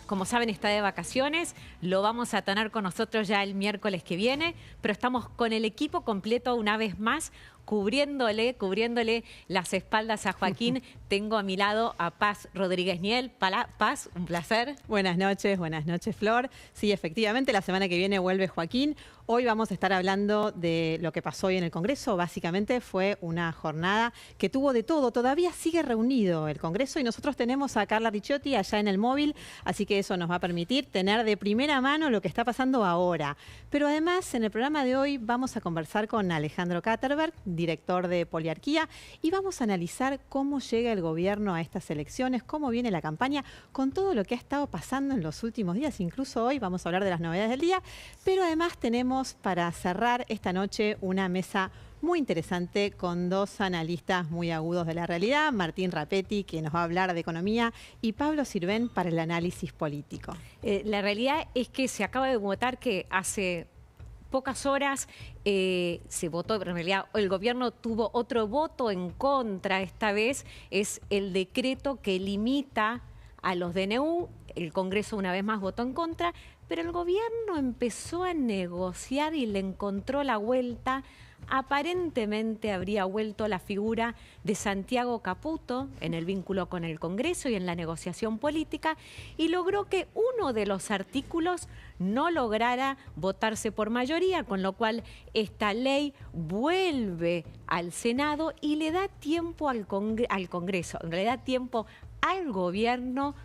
Como saben, está de vacaciones, lo vamos a tener con nosotros ya el miércoles que viene, pero estamos con el equipo completo una vez más, cubriéndole las espaldas a Joaquín. Tengo a mi lado a Paz Rodríguez Niel. Paz, un placer. Buenas noches, Flor. Sí, efectivamente, la semana que viene vuelve Joaquín. Hoy vamos a estar hablando de lo que pasó hoy en el Congreso. Básicamente fue una jornada que tuvo de todo. Todavía sigue reunido el Congreso y nosotros tenemos a Carla Ricciotti allá en el móvil, así que eso nos va a permitir tener de primera mano lo que está pasando ahora. Pero además, en el programa de hoy vamos a conversar con Alejandro Katterberg, director de Poliarquía, y vamos a analizar cómo llega el gobierno a estas elecciones, cómo viene la campaña, con todo lo que ha estado pasando en los últimos días. Incluso hoy vamos a hablar de las novedades del día, pero además tenemos para cerrar esta noche una mesa muy interesante con dos analistas muy agudos de la realidad, Martín Rapetti, que nos va a hablar de economía, y Pablo Sirven para el análisis político. La realidad es que se acaba de votar que hace pocas horas se votó, pero en realidad el gobierno tuvo otro voto en contra. Esta vez es el decreto que limita a los DNU. El Congreso una vez más votó en contra, pero el gobierno empezó a negociar y le encontró la vuelta. Aparentemente habría vuelto la figura de Santiago Caputo en el vínculo con el Congreso y en la negociación política, y logró que uno de los artículos no lograra votarse por mayoría, con lo cual esta ley vuelve al Senado y le da tiempo al Congreso, le da tiempo al gobierno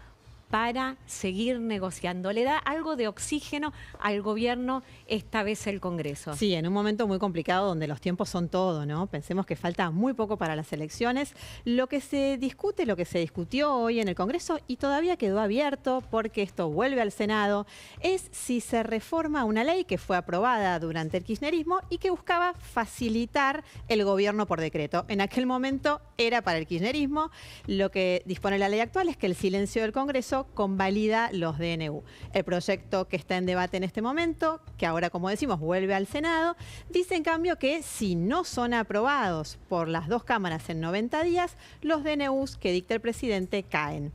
para seguir negociando. Le da algo de oxígeno al gobierno, esta vez el Congreso. Sí, en un momento muy complicado donde los tiempos son todo, ¿no? Pensemos que falta muy poco para las elecciones. Lo que se discute, lo que se discutió hoy en el Congreso y todavía quedó abierto porque esto vuelve al Senado, es si se reforma una ley que fue aprobada durante el kirchnerismo y que buscaba facilitar el gobierno por decreto. En aquel momento era para el kirchnerismo. Lo que dispone la ley actual es que el silencio del Congreso convalida los DNU. El proyecto que está en debate en este momento, que ahora, como decimos, vuelve al Senado, dice en cambio que si no son aprobados por las dos cámaras en 90 días, los DNUs que dicta el presidente caen.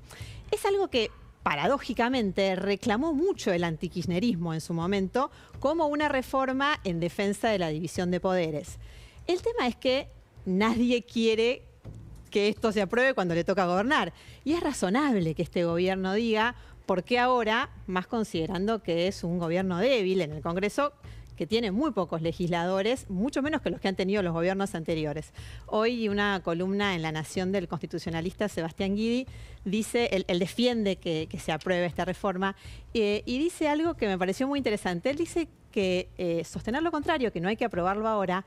Es algo que paradójicamente reclamó mucho el antikirchnerismo en su momento como una reforma en defensa de la división de poderes. El tema es que nadie quiere que esto se apruebe cuando le toca gobernar. Y es razonable que este gobierno diga por qué ahora, más considerando que es un gobierno débil en el Congreso, que tiene muy pocos legisladores, mucho menos que los que han tenido los gobiernos anteriores. Hoy una columna en La Nación del constitucionalista Sebastián Guidi dice, él defiende que se apruebe esta reforma y dice algo que me pareció muy interesante. Él dice que sostener lo contrario, que no hay que aprobarlo ahora,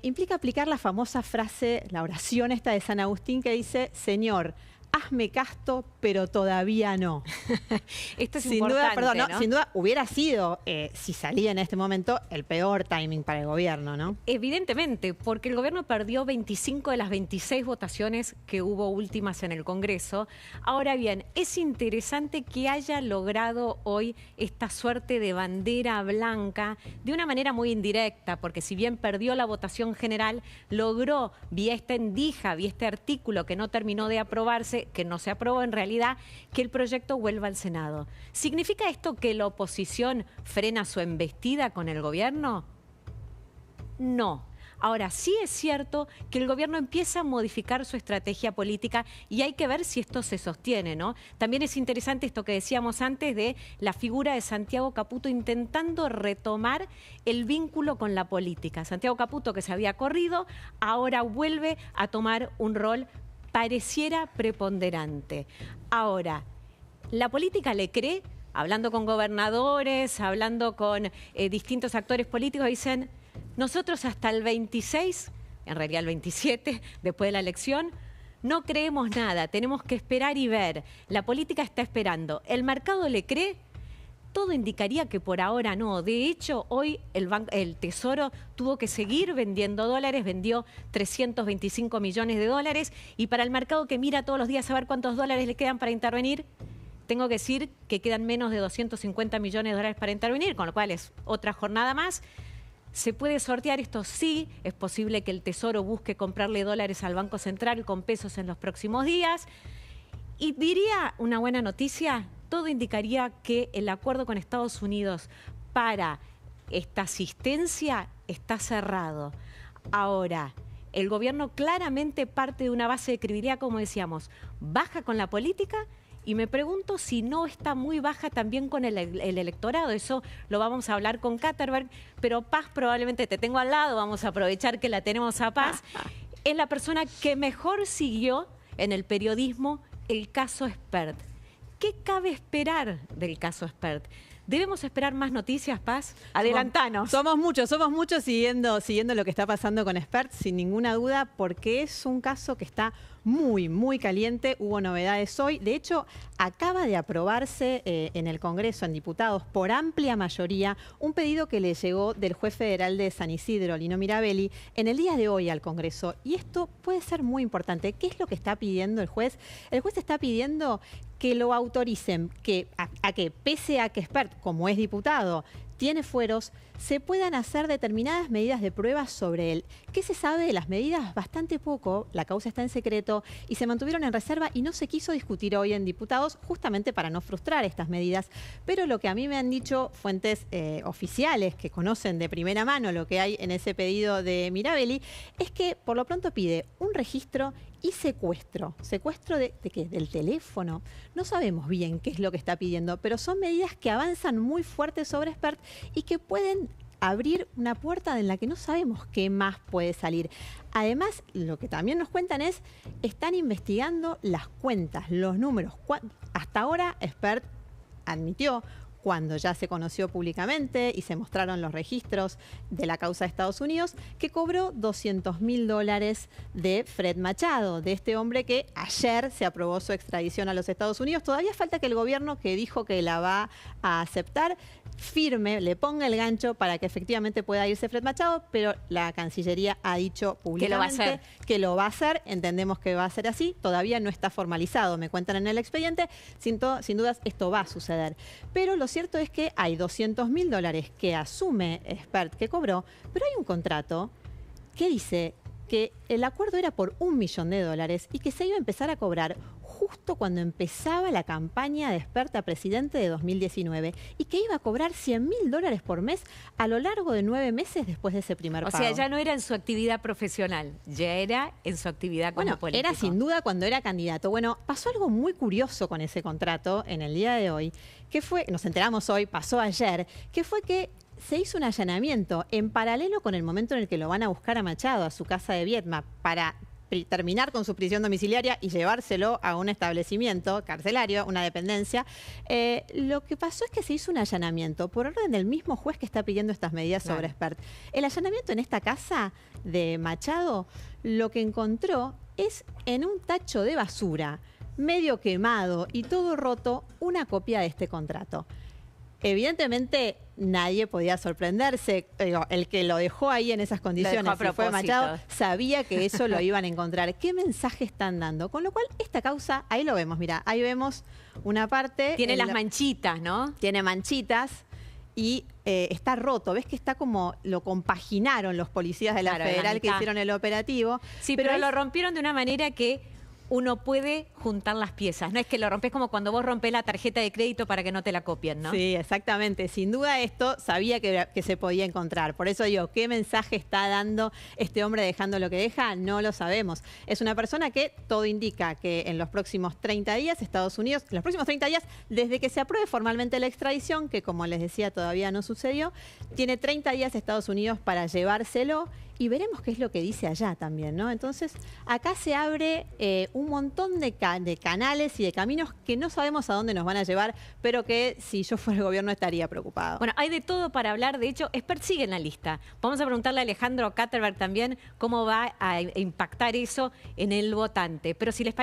implica aplicar la famosa frase, la oración esta de San Agustín que dice: Señor, hazme casto, pero todavía no. Esto es sin importante, duda, perdón, ¿no? Sin duda hubiera sido, si salía en este momento, el peor timing para el gobierno, ¿no? Evidentemente, porque el gobierno perdió 25 de las 26 votaciones que hubo últimas en el Congreso. Ahora bien, es interesante que haya logrado hoy esta suerte de bandera blanca de una manera muy indirecta, porque si bien perdió la votación general, logró, vía esta endija, vía este artículo que no terminó de aprobarse, que no se aprobó en realidad, que el proyecto vuelva al Senado. ¿Significa esto que la oposición frena su embestida con el gobierno? No. Ahora, sí es cierto que el gobierno empieza a modificar su estrategia política y hay que ver si esto se sostiene, ¿no? También es interesante esto que decíamos antes de la figura de Santiago Caputo intentando retomar el vínculo con la política. Santiago Caputo, que se había corrido, ahora vuelve a tomar un rol pareciera preponderante. Ahora, ¿la política le cree? Hablando con gobernadores, hablando con distintos actores políticos, dicen, nosotros hasta el 26, en realidad el 27, después de la elección, no creemos nada, tenemos que esperar y ver. La política está esperando. ¿El mercado le cree? Todo indicaría que por ahora no. De hecho, hoy el Tesoro tuvo que seguir vendiendo dólares, vendió 325 millones de dólares, y para el mercado que mira todos los días a ver cuántos dólares le quedan para intervenir, tengo que decir que quedan menos de 250 millones de dólares para intervenir, con lo cual es otra jornada más. ¿Se puede sortear esto? Sí, es posible que el Tesoro busque comprarle dólares al Banco Central con pesos en los próximos días. Y diría una buena noticia, todo indicaría que el acuerdo con Estados Unidos para esta asistencia está cerrado. Ahora, el gobierno claramente parte de una base de credibilidad, como decíamos, baja con la política, y me pregunto si no está muy baja también con el electorado. Eso lo vamos a hablar con Katterberg, pero Paz probablemente te tengo al lado, vamos a aprovechar que la tenemos a Paz. Es la persona que mejor siguió en el periodismo el caso Spert. ¿Qué cabe esperar del caso Spert? ¿Debemos esperar más noticias, Paz? Adelantanos. Somos muchos siguiendo lo que está pasando con Spert, sin ninguna duda, porque es un caso que está muy caliente. Hubo novedades hoy. De hecho, acaba de aprobarse en el Congreso, en diputados, por amplia mayoría, un pedido que le llegó del juez federal de San Isidro, Lino Mirabelli, en el día de hoy al Congreso. Y esto puede ser muy importante. ¿Qué es lo que está pidiendo el juez? El juez está pidiendo que lo autoricen, a que pese a que Spert, como es diputado, tiene fueros, se puedan hacer determinadas medidas de prueba sobre él. ¿Qué se sabe de las medidas? Bastante poco, la causa está en secreto y se mantuvieron en reserva y no se quiso discutir hoy en diputados justamente para no frustrar estas medidas. Pero lo que a mí me han dicho fuentes oficiales que conocen de primera mano lo que hay en ese pedido de Mirabelli es que por lo pronto pide un registro y secuestro. ¿Secuestro de qué? Del teléfono. No sabemos bien qué es lo que está pidiendo, pero son medidas que avanzan muy fuerte sobre Spert y que pueden abrir una puerta en la que no sabemos qué más puede salir. Además, lo que también nos cuentan es, están investigando las cuentas, los números. Hasta ahora, Spert admitió, cuando ya se conoció públicamente y se mostraron los registros de la causa de Estados Unidos, que cobró $200.000 de Fred Machado, de este hombre que ayer se aprobó su extradición a los Estados Unidos. Todavía falta que el gobierno, que dijo que la va a aceptar, firme, le ponga el gancho para que efectivamente pueda irse Fred Machado, pero la Cancillería ha dicho públicamente que lo va a hacer. Entendemos que va a ser así, todavía no está formalizado, me cuentan en el expediente, sin dudas esto va a suceder. Pero lo cierto es que hay $200.000 que asume Spert que cobró, pero hay un contrato que dice que el acuerdo era por $1 millón y que se iba a empezar a cobrar justo cuando empezaba la campaña de Spert a presidente de 2019 y que iba a cobrar $100.000 por mes a lo largo de 9 meses después de ese primer pago. O sea, ya no era en su actividad profesional, ya era en su actividad como político. Era sin duda cuando era candidato. Bueno, pasó algo muy curioso con ese contrato en el día de hoy, que fue, nos enteramos hoy, pasó ayer, que fue que se hizo un allanamiento en paralelo con el momento en el que lo van a buscar a Machado, a su casa de Viedma, para terminar con su prisión domiciliaria y llevárselo a un establecimiento carcelario, una dependencia. Lo que pasó es que se hizo un allanamiento por orden del mismo juez que está pidiendo estas medidas sobre Spert. El allanamiento en esta casa de Machado, lo que encontró es en un tacho de basura, medio quemado y todo roto, una copia de este contrato. Evidentemente nadie podía sorprenderse, el que lo dejó ahí en esas condiciones, si fue Machado, sabía que eso lo iban a encontrar. ¿Qué mensaje están dando? Con lo cual, esta causa, ahí lo vemos, mira, ahí vemos una parte... Tiene las manchitas, ¿no? Tiene manchitas y está roto. ¿Ves que está como lo compaginaron los policías de la Federal que hicieron el operativo? Sí, pero lo rompieron de una manera que uno puede juntar las piezas. No es que lo rompes como cuando vos rompés la tarjeta de crédito para que no te la copien, ¿no? Sí, exactamente. Sin duda esto sabía que se podía encontrar. Por eso digo, ¿qué mensaje está dando este hombre dejando lo que deja? No lo sabemos. Es una persona que todo indica que en los próximos 30 días, Estados Unidos, en los próximos 30 días, desde que se apruebe formalmente la extradición, que como les decía todavía no sucedió, tiene 30 días Estados Unidos para llevárselo y veremos qué es lo que dice allá también, ¿no? Entonces, acá se abre un montón de canales y de caminos que no sabemos a dónde nos van a llevar, pero que si yo fuera el gobierno estaría preocupado. Bueno, hay de todo para hablar. De hecho, Spert sigue en la lista. Vamos a preguntarle a Alejandro Katterberg también cómo va a impactar eso en el votante. Pero si les parece...